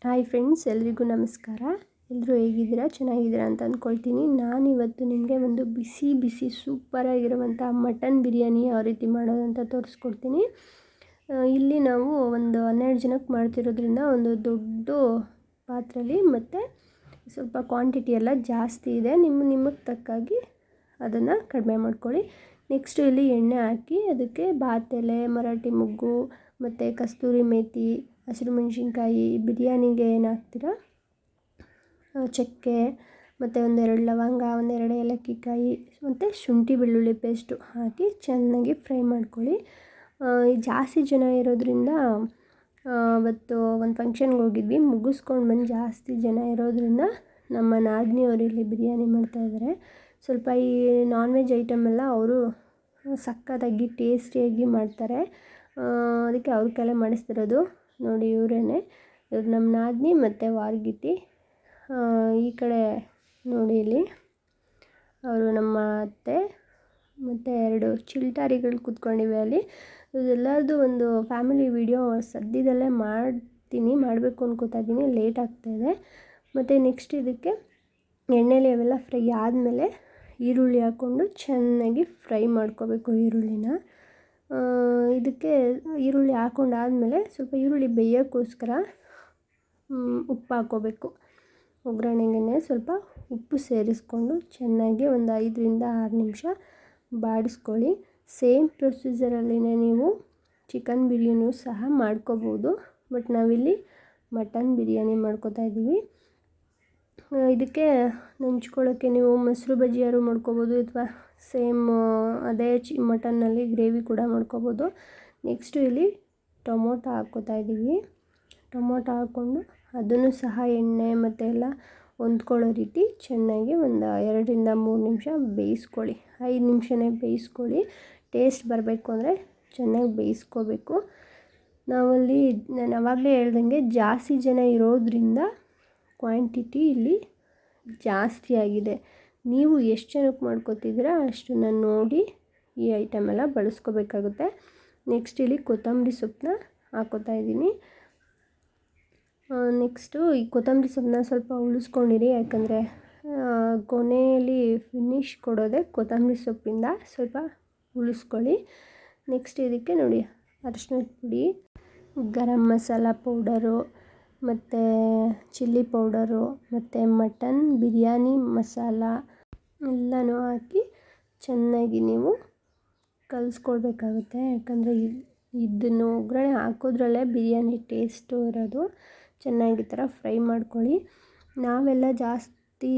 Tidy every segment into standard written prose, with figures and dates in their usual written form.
Hi friends, ಎಲ್ರಿಗೂ ನಮಸ್ಕಾರ. ಎಲ್ಲರೂ ಹೇಗಿದ್ದೀರಾ? ಚೆನ್ನಾಗಿದ್ದೀರಾ ಅಂತ ಅಂದ್ಕೊಳ್ತೀನಿ. ನಾನಿವತ್ತು ನಿಮಗೆ ಒಂದು ಬಿಸಿ ಬಿಸಿ ಸೂಪರಾಗಿರುವಂಥ ಮಟನ್ ಬಿರಿಯಾನಿ ಯಾವ ರೀತಿ ಮಾಡೋದಂತ ತೋರಿಸ್ಕೊಡ್ತೀನಿ. ಇಲ್ಲಿ ನಾವು ಒಂದು 12 ಜನಕ್ಕೆ ಮಾಡ್ತಿರೋದ್ರಿಂದ ಒಂದು ದೊಡ್ಡ ಪಾತ್ರೆಯಲ್ಲಿ ಮತ್ತು ಸ್ವಲ್ಪ ಕ್ವಾಂಟಿಟಿ ಎಲ್ಲ ಜಾಸ್ತಿ ಇದೆ. ನಿಮಗೆ ತಕ್ಕಾಗಿ ಅದನ್ನು ಕಡಿಮೆ ಮಾಡ್ಕೊಳ್ಳಿ. ನೆಕ್ಸ್ಟು ಇಲ್ಲಿ ಎಣ್ಣೆ ಹಾಕಿ ಅದಕ್ಕೆ ಬಾತ್ ಎಲೆ, ಮರಾಠಿ ಮೊಗ್ಗು ಮತ್ತು ಕಸ್ತೂರಿ ಮೇಥಿ, ಹಸಿರು ಮೆಣಸಿನ್ಕಾಯಿ, ಬಿರಿಯಾನಿಗೆ ಏನು ಹಾಕ್ತೀರ ಚಕ್ಕೆ ಮತ್ತು ಒಂದೆರಡು ಲವಂಗ, ಒಂದೆರಡು ಏಲಕ್ಕಿ ಕಾಯಿ ಮತ್ತು ಶುಂಠಿ ಬೆಳ್ಳುಳ್ಳಿ ಪೇಸ್ಟು ಹಾಕಿ ಚೆನ್ನಾಗಿ ಫ್ರೈ ಮಾಡ್ಕೊಳ್ಳಿ. ಜಾಸ್ತಿ ಜನ ಇರೋದ್ರಿಂದ ಅವತ್ತು ಒಂದು ಫಂಕ್ಷನ್ಗೆ ಹೋಗಿದ್ವಿ, ಮುಗಿಸ್ಕೊಂಡು ಬಂದು ಜಾಸ್ತಿ ಜನ ಇರೋದ್ರಿಂದ ನಮ್ಮ ನಾದಿನಿಯವರು ಇಲ್ಲಿ ಬಿರಿಯಾನಿ ಮಾಡ್ತಾಯಿದ್ದಾರೆ. ಸ್ವಲ್ಪ ಈ ನಾನ್ ವೆಜ್ ಐಟಮ್ ಎಲ್ಲ ಅವರು ಸಕ್ಕತ್ತಾಗಿ ಟೇಸ್ಟಿಯಾಗಿ ಮಾಡ್ತಾರೆ. ಅದಕ್ಕೆ ಅವ್ರ ಕೈಲೇ ಮಾಡಿಸ್ತಿರೋದು. ನೋಡಿ, ಇವ್ರು ನಮ್ಮ ನಾದಿನಿ ಮತ್ತು ವಾರ್ಗಿತಿ. ಈ ಕಡೆ ನೋಡಿ, ಇಲ್ಲಿ ಅವರು ನಮ್ಮ ಅತ್ತೆ ಮತ್ತು 2 ಚಿಲ್ಟಾರಿಗಳು ಕೂತ್ಕೊಂಡಿವೆ ಅಲ್ಲಿ. ಇದೆಲ್ಲರದು ಒಂದು ಫ್ಯಾಮಿಲಿ ವಿಡಿಯೋ ಸದ್ಯದಲ್ಲೇ ಮಾಡಬೇಕು ಅನ್ಕೋತಾ ಇದ್ದೀನಿ, ಲೇಟ್ ಆಗ್ತಾಯಿದೆ. ಮತ್ತು ನೆಕ್ಸ್ಟ್ ಇದಕ್ಕೆ ಎಣ್ಣೆಲಿ ಅವೆಲ್ಲ ಫ್ರೈ ಆದಮೇಲೆ ಈರುಳ್ಳಿ ಹಾಕ್ಕೊಂಡು ಚೆನ್ನಾಗಿ ಫ್ರೈ ಮಾಡ್ಕೋಬೇಕು ಈರುಳ್ಳಿನ. ಇದಕ್ಕೆ ಈರುಳ್ಳಿ ಹಾಕೊಂಡಾದಮೇಲೆ ಸ್ವಲ್ಪ ಈರುಳ್ಳಿ ಬೇಯೋಕ್ಕೋಸ್ಕರ ಉಪ್ಪು ಹಾಕ್ಕೋಬೇಕು. ಒಗ್ಗರಣೆಗೆ ಸ್ವಲ್ಪ ಉಪ್ಪು ಸೇರಿಸ್ಕೊಂಡು ಚೆನ್ನಾಗಿ ಒಂದು 5-6 ನಿಮಿಷ ಬಾಡಿಸ್ಕೊಳ್ಳಿ. ಸೇಮ್ ಪ್ರೊಸೀಜರಲ್ಲಿನೇ ನೀವು ಚಿಕನ್ ಬಿರಿಯಾನಿ ಸಹ ಮಾಡ್ಕೋಬೋದು, ಬಟ್ ನಾವಿಲ್ಲಿ ಮಟನ್ ಬಿರಿಯಾನಿ ಮಾಡ್ಕೋತಾ ಇದ್ದೀವಿ. ಇದಕ್ಕೆ ನೆಂಚ್ಕೊಳ್ಳೋಕ್ಕೆ ನೀವು ಮೊಸರು ಬಜ್ಜಿಯಾರು ಮಾಡ್ಕೋಬೋದು, ಅಥವಾ ಸೇಮ್ ಅದೇ ಮಟನ್ನಲ್ಲಿ ಗ್ರೇವಿ ಕೂಡ ಮಾಡ್ಕೋಬೋದು. ನೆಕ್ಸ್ಟು ಇಲ್ಲಿ ಟೊಮೊಟೊ ಹಾಕ್ಕೋತಾ ಇದ್ದೀವಿ. ಟೊಮೊಟೊ ಹಾಕ್ಕೊಂಡು ಅದನ್ನು ಸಹ ಎಣ್ಣೆ ಮತ್ತು ಎಲ್ಲ ಹೊಂದ್ಕೊಳ್ಳೋ ರೀತಿ ಚೆನ್ನಾಗಿ ಒಂದು 2-3 ನಿಮಿಷ ಬೇಯಿಸ್ಕೊಳ್ಳಿ. 5 ನಿಮಿಷನೇ ಬೇಯಿಸ್ಕೊಳ್ಳಿ. ಟೇಸ್ಟ್ ಬರಬೇಕು ಅಂದರೆ ಚೆನ್ನಾಗಿ ಬೇಯಿಸ್ಕೋಬೇಕು. ನಾವಲ್ಲಿ ನಾನು ಆವಾಗಲೇ ಹೇಳ್ದಂಗೆ ಜಾಸ್ತಿ ಜನ ಇರೋದ್ರಿಂದ ಕ್ವಾಂಟಿಟಿ ಇಲ್ಲಿ ಜಾಸ್ತಿ ಆಗಿದೆ. ನೀವು ಎಷ್ಟು ಜನಕ್ಕೆ ಮಾಡ್ಕೋತಿದ್ದೀರಾ ಅಷ್ಟನ್ನು ನೋಡಿ ಈ ಐಟಮ್ ಎಲ್ಲ ಬಳಸ್ಕೋಬೇಕಾಗುತ್ತೆ. ನೆಕ್ಸ್ಟ್ ಇಲ್ಲಿ ಕೊತ್ತಂಬರಿ ಸೊಪ್ಪನ್ನ ಹಾಕ್ಕೋತಾ ಇದ್ದೀನಿ. ನೆಕ್ಸ್ಟು ಈ ಕೊತ್ತಂಬರಿ ಸೊಪ್ಪನ್ನ ಸ್ವಲ್ಪ ಉಳಿಸ್ಕೊಂಡಿರಿ, ಯಾಕಂದರೆ ಕೊನೆಯಲ್ಲಿ ಫಿನಿಶ್ ಕೊಡೋದೇ ಕೊತ್ತಂಬರಿ ಸೊಪ್ಪಿಂದ. ಸ್ವಲ್ಪ ಉಳಿಸ್ಕೊಳ್ಳಿ. ನೆಕ್ಸ್ಟ್ ಇದಕ್ಕೆ ನೋಡಿ, ಅರಿಶಿಣದ ಪುಡಿ, ಗರಂ ಮಸಾಲ ಪೌಡರು ಮತ್ತು ಚಿಲ್ಲಿ ಪೌಡರು ಮತ್ತು ಮಟನ್ ಬಿರಿಯಾನಿ ಮಸಾಲ ಎಲ್ಲನೂ ಹಾಕಿ ಚೆನ್ನಾಗಿ ನೀವು ಕಲಿಸ್ಕೊಳ್ಬೇಕಾಗುತ್ತೆ. ಯಾಕಂದರೆ ಇದನ್ನು ಒಗ್ಗರಣೆ ಹಾಕೋದ್ರಲ್ಲೇ ಬಿರಿಯಾನಿ ಟೇಸ್ಟು ಇರೋದು. ಚೆನ್ನಾಗಿ ಈ ಥರ ಫ್ರೈ ಮಾಡ್ಕೊಳ್ಳಿ. ನಾವೆಲ್ಲ ಜಾಸ್ತಿ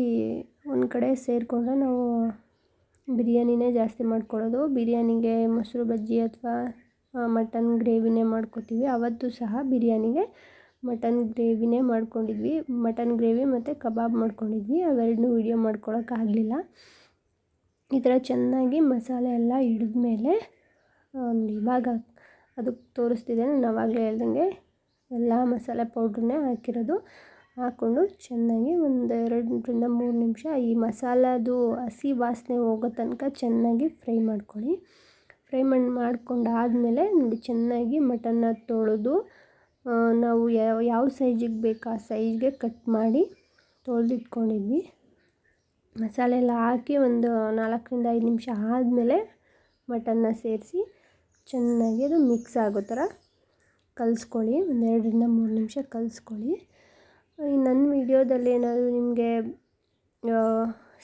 ಒಂದು ಕಡೆ ಸೇರಿಕೊಂಡ್ರೆ ನಾವು ಬಿರಿಯಾನಿನೇ ಜಾಸ್ತಿ ಮಾಡ್ಕೊಳ್ಳೋದು. ಬಿರಿಯಾನಿಗೆ ಮೊಸರು ಬಜ್ಜಿ ಅಥವಾ ಮಟನ್ ಗ್ರೇವಿನೇ ಮಾಡ್ಕೋತೀವಿ. ಅವತ್ತು ಸಹ ಬಿರಿಯಾನಿಗೆ ಮಟನ್ ಗ್ರೇವಿನೇ ಮಾಡ್ಕೊಂಡಿದ್ವಿ. ಮಟನ್ ಗ್ರೇವಿ ಮತ್ತು ಕಬಾಬ್ ಮಾಡ್ಕೊಂಡಿದ್ವಿ. ಅವೆರಡನ್ನೂ ವೀಡಿಯೋ ಮಾಡ್ಕೊಳಕ್ಕಾಗಲಿಲ್ಲ. ಈ ಥರ ಚೆನ್ನಾಗಿ ಮಸಾಲೆ ಎಲ್ಲ ಹಿಡಿದ್ಮೇಲೆ ಇವಾಗ ಅದಕ್ಕೆ ತೋರಿಸ್ತಿದ್ದೇನೆ. ನಾನು ಆವಾಗಲೇ ಹೇಳ್ದಂಗೆ ಎಲ್ಲ ಮಸಾಲೆ ಪೌಡ್ರನ್ನೇ ಹಾಕಿರೋದು. ಹಾಕ್ಕೊಂಡು ಚೆನ್ನಾಗಿ ಒಂದು 2-3 ನಿಮಿಷ ಈ ಮಸಾಲದು ಹಸಿ ವಾಸನೆ ಹೋಗೋ ತನಕ ಚೆನ್ನಾಗಿ ಫ್ರೈ ಮಾಡ್ಕೊಳ್ಳಿ. ಫ್ರೈ ಮಾಡ್ಕೊಂಡಾದಮೇಲೆ ನೋಡಿ, ಚೆನ್ನಾಗಿ ಮಟನ್ನ ತೊಳೆದು ನಾವು ಯಾವ ಸೈಜಿಗೆ ಬೇಕು ಆ ಸೈಜ್ಗೆ ಕಟ್ ಮಾಡಿ ತೊಳೆದಿಟ್ಕೊಂಡಿದ್ವಿ. ಮಸಾಲೆ ಎಲ್ಲ ಹಾಕಿ ಒಂದು 4-5 ನಿಮಿಷ ಆದಮೇಲೆ ಮಟನ್ನ ಸೇರಿಸಿ ಚೆನ್ನಾಗಿ ಅದು ಮಿಕ್ಸ್ ಆಗೋ ಥರ ಕಲಿಸ್ಕೊಳ್ಳಿ. ಒಂದು 2-3 ನಿಮಿಷ ಕಲಿಸ್ಕೊಳ್ಳಿ. ನನ್ನ ವೀಡಿಯೋದಲ್ಲಿ ಏನಾದರೂ ನಿಮಗೆ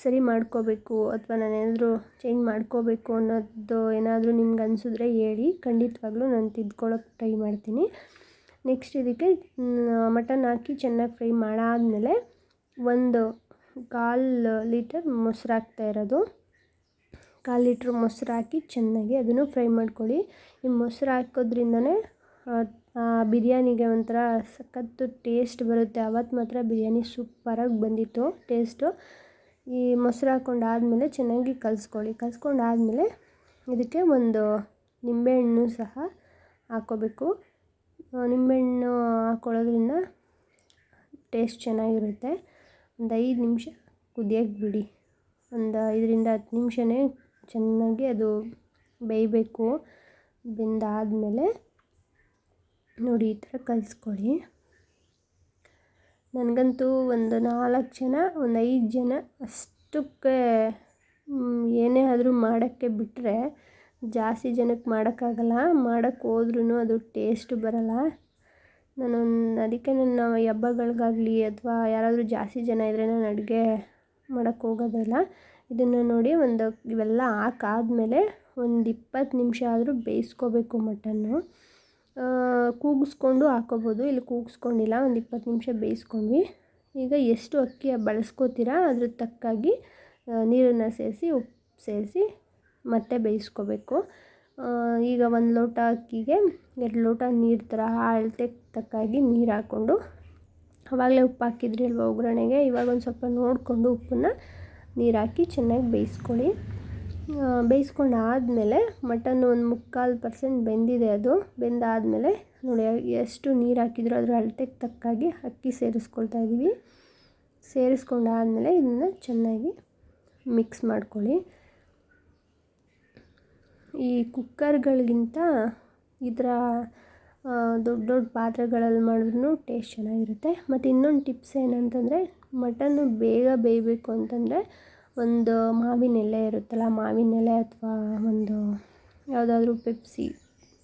ಸರಿ ಮಾಡ್ಕೋಬೇಕು ಅಥವಾ ನಾನೇನಾದರೂ ಚೇಂಜ್ ಮಾಡ್ಕೋಬೇಕು ಅನ್ನೋದು ಏನಾದರೂ ನಿಮ್ಗೆ ಅನಿಸಿದ್ರೆ ಹೇಳಿ, ಖಂಡಿತವಾಗ್ಲೂ ನಾನು ತಿದ್ಕೊಳ್ಳೋಕೆ ಟ್ರೈ ಮಾಡ್ತೀನಿ. ನೆಕ್ಸ್ಟ್ ಇದಕ್ಕೆ ಮಟನ್ ಹಾಕಿ ಚೆನ್ನಾಗಿ ಫ್ರೈ ಮಾಡಾದಮೇಲೆ ಒಂದು 1/4 ಲೀಟರ್ ಮೊಸರು ಹಾಕ್ತಾಯಿರೋದು. 1/4 ಲೀಟ್ರ್ ಮೊಸರು ಹಾಕಿ ಚೆನ್ನಾಗಿ ಅದನ್ನು ಫ್ರೈ ಮಾಡ್ಕೊಳ್ಳಿ. ಈ ಮೊಸರು ಹಾಕೋದ್ರಿಂದನೇ ಬಿರಿಯಾನಿಗೆ ಒಂಥರ ಸಖತ್ತು ಟೇಸ್ಟ್ ಬರುತ್ತೆ. ಆವತ್ತು ಮಾತ್ರ ಬಿರಿಯಾನಿ ಸೂಪರಾಗಿ ಬಂದಿತ್ತು ಟೇಸ್ಟು. ಈ ಮೊಸರು ಹಾಕ್ಕೊಂಡಾದಮೇಲೆ ಚೆನ್ನಾಗಿ ಕಲಿಸ್ಕೊಂಡಾದಮೇಲೆ ಇದಕ್ಕೆ ಒಂದು ನಿಂಬೆಹಣ್ಣು ಸಹ ಹಾಕ್ಕೋಬೇಕು. ನಿಂಬೆಹಣ್ಣು ಹಾಕ್ಕೊಳ್ಳೋದ್ರಿಂದ ಟೇಸ್ಟ್ ಚೆನ್ನಾಗಿರುತ್ತೆ. ಒಂದು 5 ನಿಮಿಷ ಕುದಿಯೋಕ್ಕೆ ಬಿಡಿ. ಒಂದು 5-10 ನಿಮಿಷನೇ ಚೆನ್ನಾಗಿ ಅದು ಬೇಯಬೇಕು. ಬೆಂದಾದಮೇಲೆ ನೋಡಿ ಈ ಥರ ಕಲಿಸ್ಕೊಳ್ಳಿ. ನನಗಂತೂ ಒಂದು 4 ಜನ ಒಂದು 5 ಜನ ಅಷ್ಟಕ್ಕೆ ಏನೇ ಆದರೂ ಮಾಡೋಕ್ಕೆ ಬಿಟ್ಟರೆ ಜಾಸ್ತಿ ಜನಕ್ಕೆ ಮಾಡೋಕ್ಕಾಗಲ್ಲ. ಮಾಡೋಕ್ಕೆ ಹೋದ್ರೂ ಅದು ಟೇಸ್ಟ್ ಬರೋಲ್ಲ. ಅದಕ್ಕೆ ನಾನು ಹಬ್ಬಗಳಿಗಾಗಲಿ ಅಥವಾ ಯಾರಾದರೂ ಜಾಸ್ತಿ ಜನ ಇದ್ದರೆ ನಾನು ಅಡುಗೆ ಮಾಡೋಕ್ಕೆ ಹೋಗೋದಿಲ್ಲ. ಇದನ್ನು ನೋಡಿ ಇವೆಲ್ಲ ಹಾಕಾದ್ಮೇಲೆ ಒಂದು 20 ನಿಮಿಷ ಆದರೂ ಬೇಯಿಸ್ಕೋಬೇಕು ಮಟನ್ನು. ಕೂಗಿಸ್ಕೊಂಡು ಹಾಕ್ಕೋಬೋದು, ಇಲ್ಲಿ ಕೂಗಿಸ್ಕೊಂಡಿಲ್ಲ, ಒಂದು 20 ನಿಮಿಷ ಬೇಯಿಸ್ಕೊಂಡ್ವಿ. ಈಗ ಎಷ್ಟು ಅಕ್ಕಿ ಬಳಸ್ಕೋತೀರಾ ಅದ್ರ ತಕ್ಕಾಗಿ ನೀರನ್ನು ಸೇರಿಸಿ ಉಪ್ಪು ಸೇರಿಸಿ ಮತ್ತೆ ಬೇಯಿಸ್ಕೋಬೇಕು. ಈಗ 1 ಲೋಟ ಅಕ್ಕಿಗೆ 2 ಲೋಟ ನೀರು ಥರ ಅಳತೆಗೆ ತಕ್ಕಾಗಿ ನೀರು ಹಾಕ್ಕೊಂಡು, ಆವಾಗಲೇ ಉಪ್ಪು ಹಾಕಿದ್ರಿ ಅಲ್ವ ಒಗ್ಗರಣೆಗೆ, ಇವಾಗ ಒಂದು ಸ್ವಲ್ಪ ನೋಡಿಕೊಂಡು ಉಪ್ಪನ್ನು ನೀರು ಹಾಕಿ ಚೆನ್ನಾಗಿ ಬೇಯಿಸ್ಕೊಳ್ಳಿ. ಬೇಯಿಸ್ಕೊಂಡಾದಮೇಲೆ ಮಟನ್ನು ಒಂದು 3/4% ಬೆಂದಿದೆ. ಅದು ಬೆಂದಾದಮೇಲೆ ನೋಡಿ ಎಷ್ಟು ನೀರು ಹಾಕಿದ್ರು ಅದರ ಅಳತೆಗೆ ತಕ್ಕಾಗಿ ಅಕ್ಕಿ ಸೇರಿಸ್ಕೊಳ್ತಾ ಇದ್ದೀವಿ. ಸೇರಿಸ್ಕೊಂಡಾದಮೇಲೆ ಇದನ್ನು ಚೆನ್ನಾಗಿ ಮಿಕ್ಸ್ ಮಾಡ್ಕೊಳ್ಳಿ. ಈ ಕುಕ್ಕರ್ಗಳಿಗಿಂತ ಈ ಥರ ದೊಡ್ಡ ದೊಡ್ಡ ಪಾತ್ರೆಗಳಲ್ಲಿ ಮಾಡಿದ್ರೂ ಟೇಸ್ಟ್ ಚೆನ್ನಾಗಿರುತ್ತೆ. ಮತ್ತು ಇನ್ನೊಂದು ಟಿಪ್ಸ್ ಏನಂತಂದರೆ, ಮಟನ್ನು ಬೇಗ ಬೇಯಬೇಕು ಅಂತಂದರೆ ಒಂದು ಮಾವಿನ ಎಲೆ ಇರುತ್ತಲ್ಲ, ಮಾವಿನ ಎಲೆ ಅಥವಾ ಒಂದು ಯಾವುದಾದ್ರೂ ಪೆಪ್ಸಿ,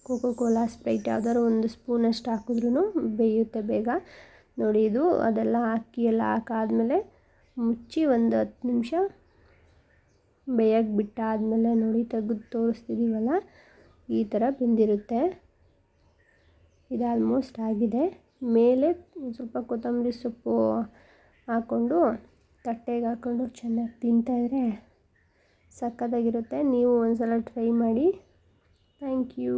ಕೋಕೋ ಕೋಲಾ, ಸ್ಪ್ರೈಟ್ ಯಾವ್ದಾದ್ರು ಒಂದು ಸ್ಪೂನಷ್ಟು ಹಾಕಿದ್ರೂ ಬೇಯುತ್ತೆ ಬೇಗ. ನೋಡಿ ಇದು ಅದೆಲ್ಲ ಅಕ್ಕಿ ಎಲ್ಲ ಹಾಕಾದ್ಮೇಲೆ ಮುಚ್ಚಿ ಒಂದು 10 ನಿಮಿಷ ಬೇಯಕ್ಕೆ ಬಿಟ್ಟಾದಮೇಲೆ ನೋಡಿ ತೆಗೆದು ತೋರಿಸ್ತಿದ್ದೀವಲ್ಲ, ಈ ಥರ ಬೆಂದಿರುತ್ತೆ. ಇದು ಆಲ್ಮೋಸ್ಟ್ ಆಗಿದೆ. ಮೇಲೆ ಸ್ವಲ್ಪ ಕೊತ್ತಂಬರಿ ಸೊಪ್ಪು ಹಾಕ್ಕೊಂಡು ತಟ್ಟೆಗೆ ಹಾಕ್ಕೊಂಡು ಚೆನ್ನಾಗಿ ತಿಂತಾಯಿದ್ರೆ ಸಖತ್ತಾಗಿರುತ್ತೆ. ನೀವು ಒಂದು ಸಲ ಟ್ರೈ ಮಾಡಿ. Thank you.